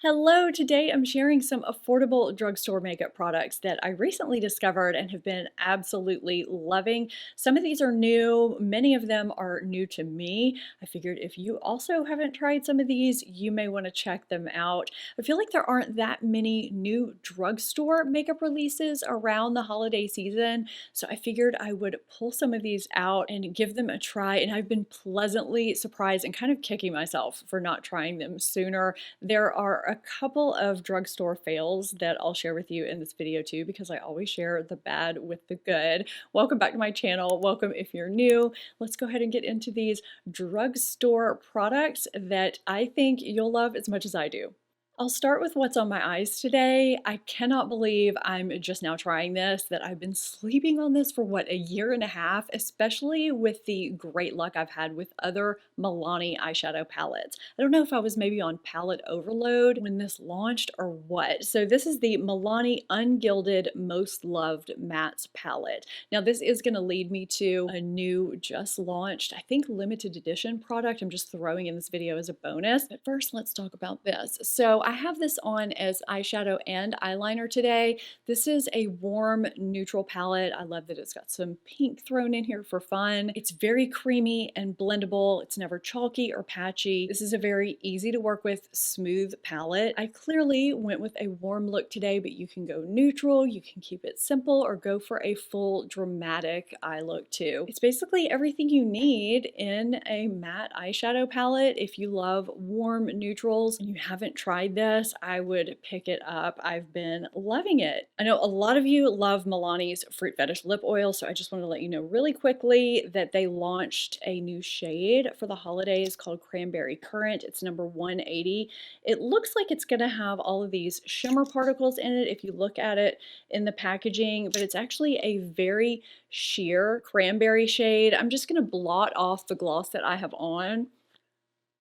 Hello, today I'm sharing some affordable drugstore makeup products that I recently discovered and have been absolutely loving. Some of these are new, many of them are new to me. I figured if you also haven't tried some of these, you may want to check them out. I feel like there aren't that many new drugstore makeup releases around the holiday season, so I figured I would pull some of these out and give them a try, and I've been pleasantly surprised and kind of kicking myself for not trying them sooner. There are a couple of drugstore fails that I'll share with you in this video too, because I always share the bad with the good. Welcome back to my channel. Welcome if you're new. Let's go ahead and get into these drugstore products that I think you'll love as much as I do. I'll start with what's on my eyes today. I cannot believe I'm just now trying this, that I've been sleeping on this for what, a year and a half, especially with the great luck I've had with other Milani eyeshadow palettes. I don't know if I was maybe on palette overload when this launched or what. So this is the Milani Ungilded Most Loved Mattes palette. Now this is going to lead me to a new, just launched, I think limited edition product I'm just throwing in this video as a bonus. But first, let's talk about this. So I have this on as eyeshadow and eyeliner today. This is a warm neutral palette. I love that it's got some pink thrown in here for fun. It's very creamy and blendable. It's never chalky or patchy. This is a very easy to work with, smooth palette. I clearly went with a warm look today, but you can go neutral, you can keep it simple, or go for a full dramatic eye look too. It's basically everything you need in a matte eyeshadow palette. If you love warm neutrals and you haven't tried this, I would pick it up. I've been loving it. I know a lot of you love Milani's Fruit Fetish lip oil, so I just want to let you know really quickly that they launched a new shade for the holidays called Cranberry Currant. It's number 180. It looks like it's going to have all of these shimmer particles in it if you look at it in the packaging, but it's actually a very sheer cranberry shade. I'm just going to blot off the gloss that I have on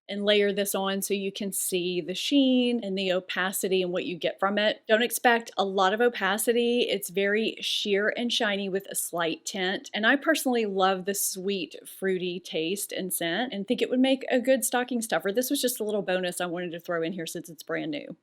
and layer this on so you can see the sheen and the opacity and what you get from it. Don't expect a lot of opacity. It's very sheer and shiny with a slight tint. And I personally love the sweet, fruity taste and scent and think it would make a good stocking stuffer. This was just a little bonus I wanted to throw in here since it's brand new.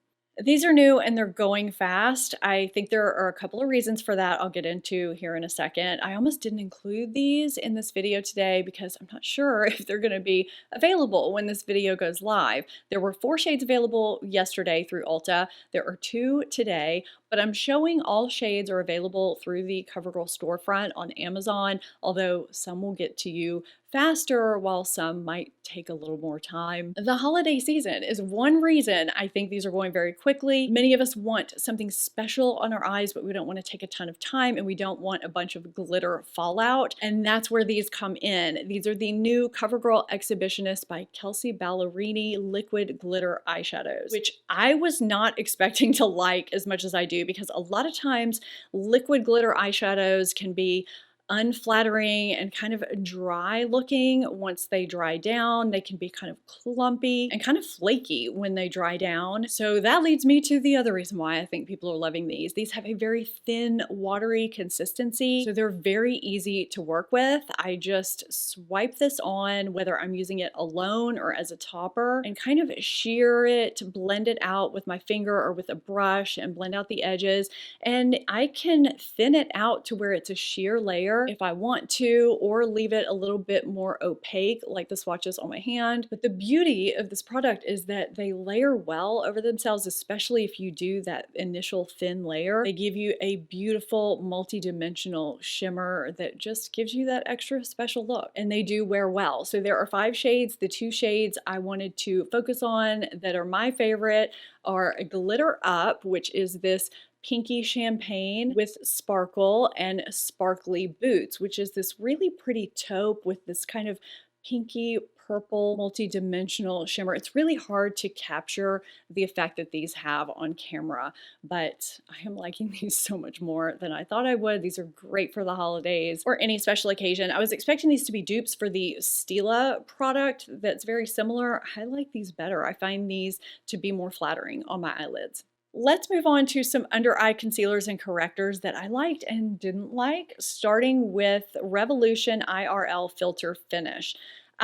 These are new and they're going fast. I think there are a couple of reasons for that I'll get into here in a second. I almost didn't include these in this video today because I'm not sure if they're going to be available when this video goes live. There were 4 shades available yesterday through Ulta. There are 2 today, but I'm showing all shades are available through the CoverGirl storefront on Amazon, although some will get to you faster while some might take a little more time. The holiday season is one reason I think these are going very quickly. Many of us want something special on our eyes, but we don't want to take a ton of time and we don't want a bunch of glitter fallout. And that's where these come in. These are the new CoverGirl Exhibitionist by Kelsey Ballerini liquid glitter eyeshadows, which I was not expecting to like as much as I do, because a lot of times liquid glitter eyeshadows can be unflattering and kind of dry looking. Once they dry down, they can be kind of clumpy and kind of flaky when they dry down. So that leads me to the other reason why I think people are loving these. These have a very thin, watery consistency, so they're very easy to work with. I just swipe this on, whether I'm using it alone or as a topper, and kind of sheer it, blend it out with my finger or with a brush and blend out the edges. And I can thin it out to where it's a sheer layer if I want to, or leave it a little bit more opaque like the swatches on my hand. But the beauty of this product is that they layer well over themselves, especially if you do that initial thin layer. They give you a beautiful multi-dimensional shimmer that just gives you that extra special look, and they do wear well. So there are 5 shades. The 2 shades I wanted to focus on that are my favorite are Glitter Up, which is this pinky champagne with sparkle, and Sparkly Boots, which is this really pretty taupe with this kind of pinky purple multi-dimensional shimmer. It's really hard to capture the effect that these have on camera, but I am liking these so much more than I thought I would. These are great for the holidays or any special occasion. I was expecting these to be dupes for the Stila product that's very similar. I like these better. I find these to be more flattering on my eyelids. Let's move on to some under eye concealers and correctors that I liked and didn't like, starting with Revolution IRL Filter Finish.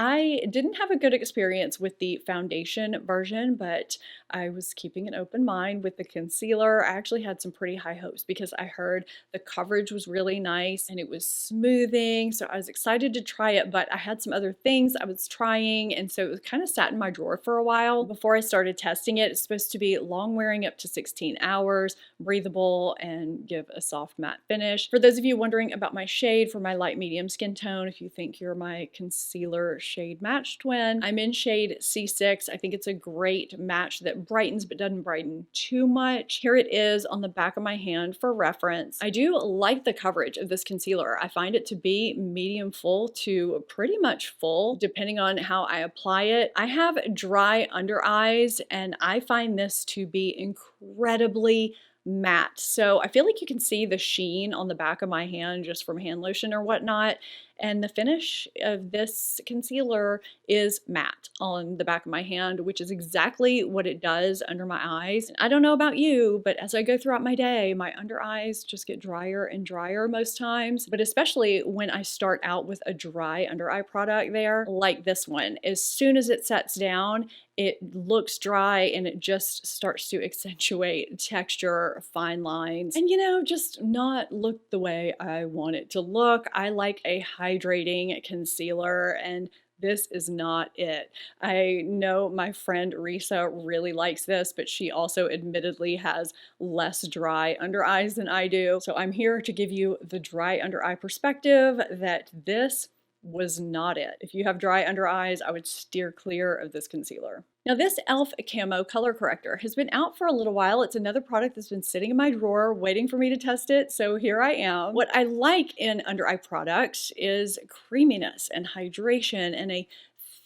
I didn't have a good experience with the foundation version, but I was keeping an open mind with the concealer. I actually had some pretty high hopes because I heard the coverage was really nice and it was smoothing. So I was excited to try it, but I had some other things I was trying. And so it was kind of sat in my drawer for a while before I started testing it. It's supposed to be long wearing up to 16 hours, breathable, and give a soft matte finish. For those of you wondering about my shade for my light medium skin tone, if you think you're my concealer shade match twin, I'm in shade C6. I think it's a great match that brightens but doesn't brighten too much. Here it is on the back of my hand for reference. I do like the coverage of this concealer. I find it to be medium full to pretty much full, depending on how I apply it. I have dry under eyes, and I find this to be incredibly matte. So I feel like you can see the sheen on the back of my hand just from hand lotion or whatnot. And the finish of this concealer is matte on the back of my hand, which is exactly what it does under my eyes. I don't know about you, but as I go throughout my day, my under eyes just get drier and drier most times. But especially when I start out with a dry under eye product there, like this one, as soon as it sets down, it looks dry and it just starts to accentuate texture, fine lines, and just not look the way I want it to look. I like a hydrating concealer, and this is not it. I know my friend Risa really likes this, but she also admittedly has less dry under eyes than I do. So I'm here to give you the dry under eye perspective that this was not it. If you have dry under eyes, I would steer clear of this concealer. Now, this e.l.f. Camo Color Corrector has been out for a little while. It's another product that's been sitting in my drawer waiting for me to test it, so here I am. What I like in under eye products is creaminess and hydration and a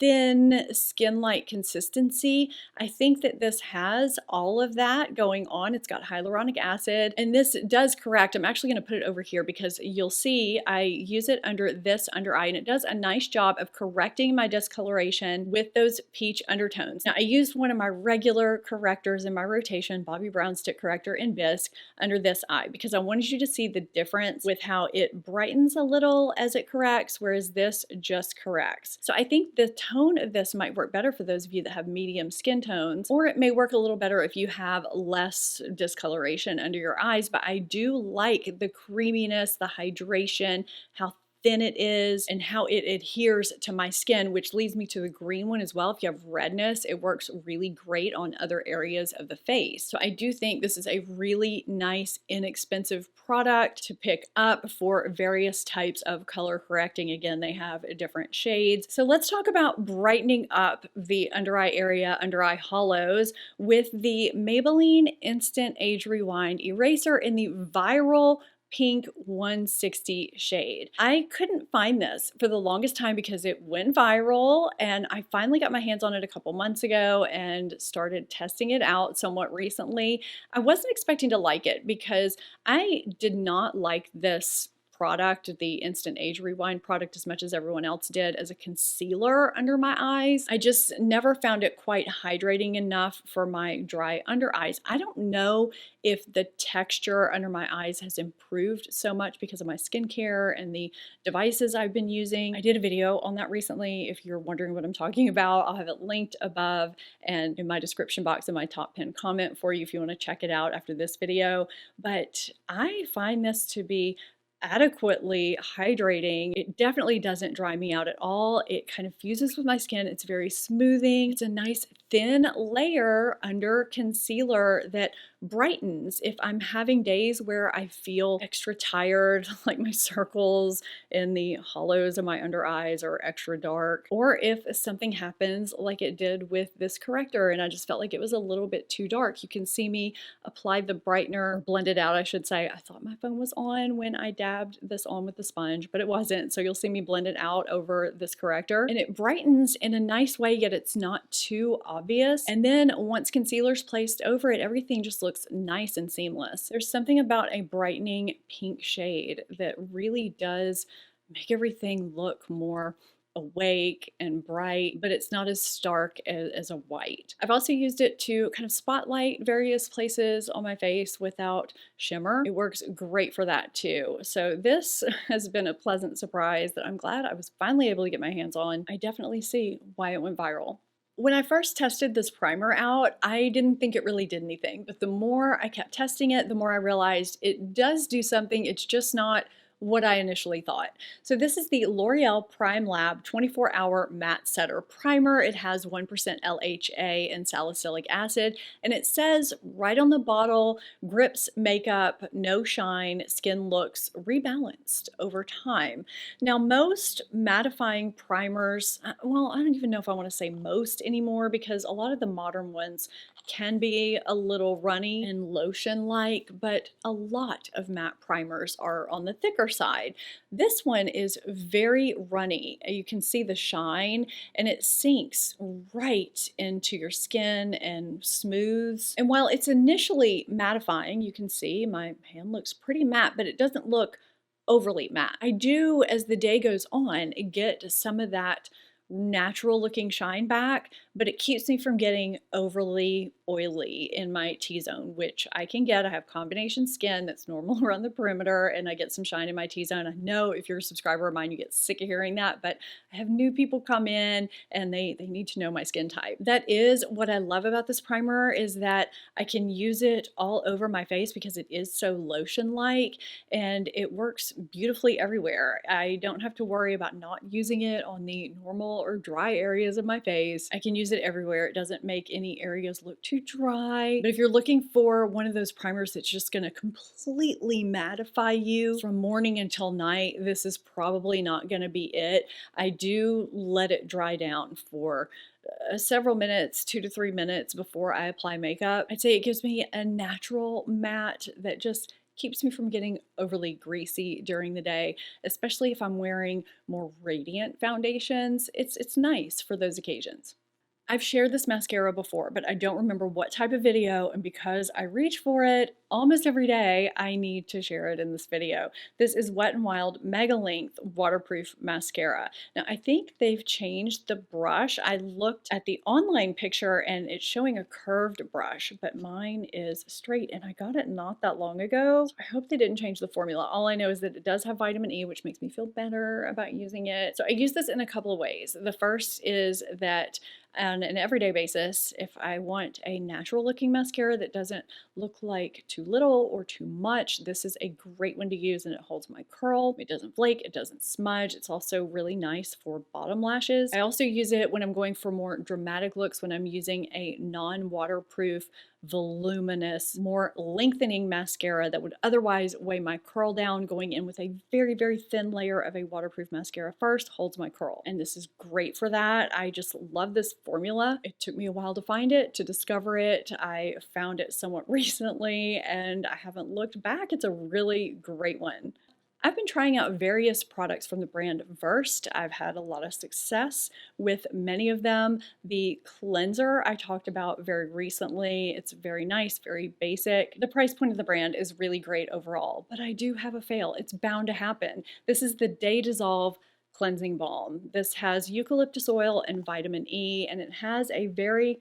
thin skin-like consistency. I think that this has all of that going on. It's got hyaluronic acid, and this does correct. I'm actually going to put it over here because you'll see I use it under this under eye, and it does a nice job of correcting my discoloration with those peach undertones. Now, I used one of my regular correctors in my rotation, Bobbi Brown Stick Corrector in Bisque, under this eye because I wanted you to see the difference with how it brightens a little as it corrects, whereas this just corrects. So I think the tone of this might work better for those of you that have medium skin tones, or it may work a little better if you have less discoloration under your eyes, but I do like the creaminess, the hydration, how thin it is, and how it adheres to my skin, which leads me to the green one as well. If you have redness, it works really great on other areas of the face. So I do think this is a really nice, inexpensive product to pick up for various types of color correcting. Again, they have different shades. So let's talk about brightening up the under eye area, under eye hollows, with the Maybelline Instant Age Rewind Eraser in the Viral Pink 160 shade. I couldn't find this for the longest time because it went viral, and I finally got my hands on it a couple months ago and started testing it out somewhat recently. I wasn't expecting to like it because I did not like this product, the Instant Age Rewind product, as much as everyone else did as a concealer under my eyes. I just never found it quite hydrating enough for my dry under eyes. I don't know if the texture under my eyes has improved so much because of my skincare and the devices I've been using. I did a video on that recently. If you're wondering what I'm talking about, I'll have it linked above and in my description box in my top pinned comment for you if you want to check it out after this video. But I find this to be adequately hydrating. It definitely doesn't dry me out at all. It kind of fuses with my skin. It's very smoothing. It's a nice thin layer under concealer that brightens if I'm having days where I feel extra tired, like my circles in the hollows of my under eyes are extra dark, or if something happens like it did with this corrector and I just felt like it was a little bit too dark. You can see me apply the brightener, or blend it out, I should say. I thought my phone was on when I dabbed this on with the sponge, but it wasn't. So you'll see me blend it out over this corrector, and it brightens in a nice way, yet it's not too obvious. And then once concealer's placed over it, everything just looks nice and seamless. There's something about a brightening pink shade that really does make everything look more awake and bright, but it's not as stark as a white. I've also used it to kind of spotlight various places on my face without shimmer. It works great for that too. So this has been a pleasant surprise that I'm glad I was finally able to get my hands on. I definitely see why it went viral. When I first tested this primer out, I didn't think it really did anything, but the more I kept testing it, the more I realized it does do something. It's just not what I initially thought. So this is the L'Oreal Prime Lab 24-hour matte setter primer. It has 1% LHA and salicylic acid, and it says right on the bottle, grips makeup, no shine, skin looks rebalanced over time. Now, most mattifying primers, well, I don't even know if I want to say most anymore, because a lot of the modern ones can be a little runny and lotion-like, but a lot of matte primers are on the thicker side. This one is very runny. You can see the shine, and it sinks right into your skin and smooths. And while it's initially mattifying, you can see my hand looks pretty matte, but it doesn't look overly matte. I do, as the day goes on, get some of that natural looking shine back, but it keeps me from getting overly oily in my T-zone, which I can get. I have combination skin that's normal around the perimeter, and I get some shine in my T-zone. I know if you're a subscriber of mine, you get sick of hearing that, but I have new people come in and they need to know my skin type. That is what I love about this primer, is that I can use it all over my face because it is so lotion-like, and it works beautifully everywhere. I don't have to worry about not using it on the normal or dry areas of my face. I can use it everywhere. It doesn't make any areas look too dry. But if you're looking for one of those primers that's just going to completely mattify you from morning until night, this is probably not going to be it. I do let it dry down for several minutes, 2 to 3 minutes before I apply makeup. I'd say it gives me a natural matte that just keeps me from getting overly greasy during the day, especially if I'm wearing more radiant foundations. It's nice for those occasions. I've shared this mascara before, but I don't remember what type of video, and because I reach for it almost every day, I need to share it in this video. This is Wet n Wild Mega Length Waterproof Mascara. Now, I think they've changed the brush. I looked at the online picture and it's showing a curved brush, but mine is straight, and I got it not that long ago. I hope they didn't change the formula. All I know is that it does have vitamin E, which makes me feel better about using it. So I use this in a couple of ways. The first is that on an everyday basis, if I want a natural looking mascara that doesn't look like too little or too much, this is a great one to use, and it holds my curl. It doesn't flake, it doesn't smudge. It's also really nice for bottom lashes. I also use it when I'm going for more dramatic looks, when I'm using a non-waterproof, voluminous, more lengthening mascara that would otherwise weigh my curl down. Going in with a very, very thin layer of a waterproof mascara first holds my curl, and this is great for that. I just love this formula. It took me a while to find it, to discover it. I found it somewhat recently, and I haven't looked back. It's a really great one. I've been trying out various products from the brand Versed. I've had a lot of success with many of them. The cleanser I talked about very recently. It's very nice, very basic. The price point of the brand is really great overall, but I do have a fail. It's bound to happen. This is the Day Dissolve Cleansing Balm. This has eucalyptus oil and vitamin E, and it has a very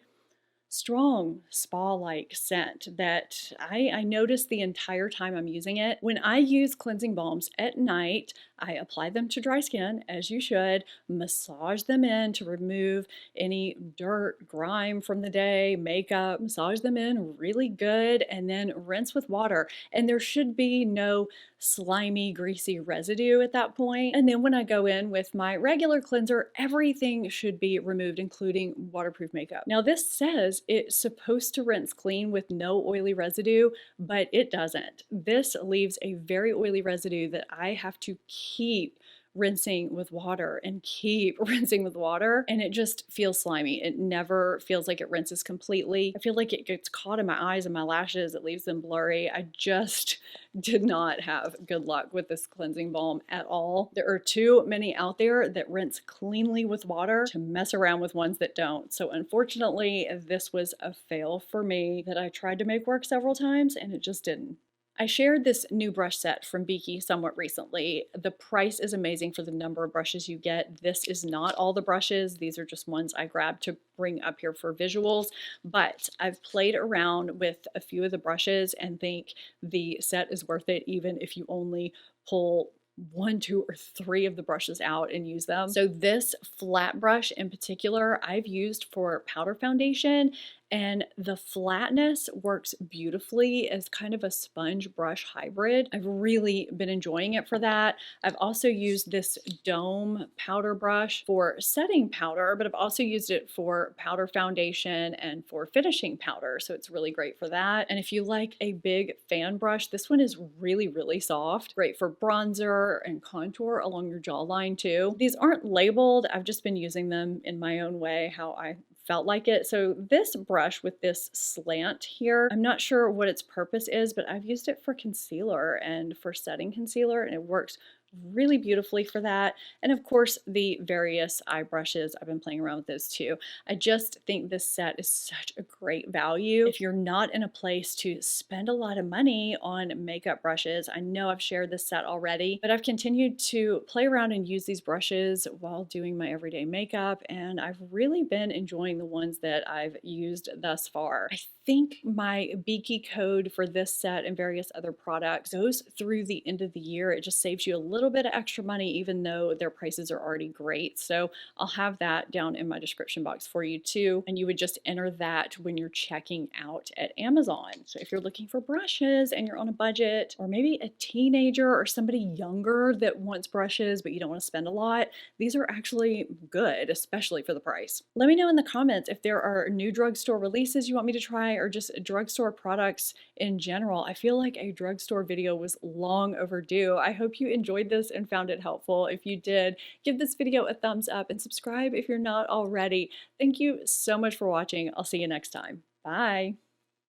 strong spa-like scent that I notice the entire time I'm using it. When I use cleansing balms at night, I apply them to dry skin, as you should, massage them in to remove any dirt, grime from the day, makeup, massage them in really good, and then rinse with water. And there should be no slimy, greasy residue at that point. And then when I go in with my regular cleanser, everything should be removed, including waterproof makeup. Now, this says it's supposed to rinse clean with no oily residue, but it doesn't. This leaves a very oily residue that I have to keep rinsing with water and keep rinsing with water, and it just feels slimy. It never feels like it rinses completely. I feel like it gets caught in my eyes and my lashes. It leaves them blurry. I just did not have good luck with this cleansing balm at all. There are too many out there that rinse cleanly with water to mess around with ones that don't. So unfortunately, this was a fail for me that I tried to make work several times and it just didn't. I shared this new brush set from Beaky somewhat recently. The price is amazing for the number of brushes you get. This is not all the brushes. These are just ones I grabbed to bring up here for visuals, but I've played around with a few of the brushes and think the set is worth it even if you only pull one, two, or three of the brushes out and use them. So this flat brush in particular, I've used for powder foundation, and the flatness works beautifully as kind of a sponge brush hybrid. I've really been enjoying it for that. I've also used this dome powder brush for setting powder, but I've also used it for powder foundation and for finishing powder, so it's really great for that. And if you like a big fan brush, this one is really, really soft. Great for bronzer and contour along your jawline too. These aren't labeled. I've just been using them in my own way, how I felt like it. So this brush with this slant here, I'm not sure what its purpose is, but I've used it for concealer and for setting concealer, and it works really beautifully for that. And of course, the various eye brushes, I've been playing around with those too. I just think this set is such a great value. If you're not in a place to spend a lot of money on makeup brushes, I know I've shared this set already, but I've continued to play around and use these brushes while doing my everyday makeup, and I've really been enjoying the ones that I've used thus far. I think my Beaky code for this set and various other products goes through the end of the year. It just saves you a little bit of extra money, even though their prices are already great. So I'll have that down in my description box for you too. And you would just enter that when you're checking out at Amazon. So if you're looking for brushes and you're on a budget, or maybe a teenager or somebody younger that wants brushes, but you don't want to spend a lot, these are actually good, especially for the price. Let me know in the comments if there are new drugstore releases you want me to try, or just drugstore products in general. I feel like a drugstore video was long overdue. I hope you enjoyed this and found it helpful. If you did, give this video a thumbs up and subscribe if you're not already. Thank you so much for watching. I'll see you next time. Bye.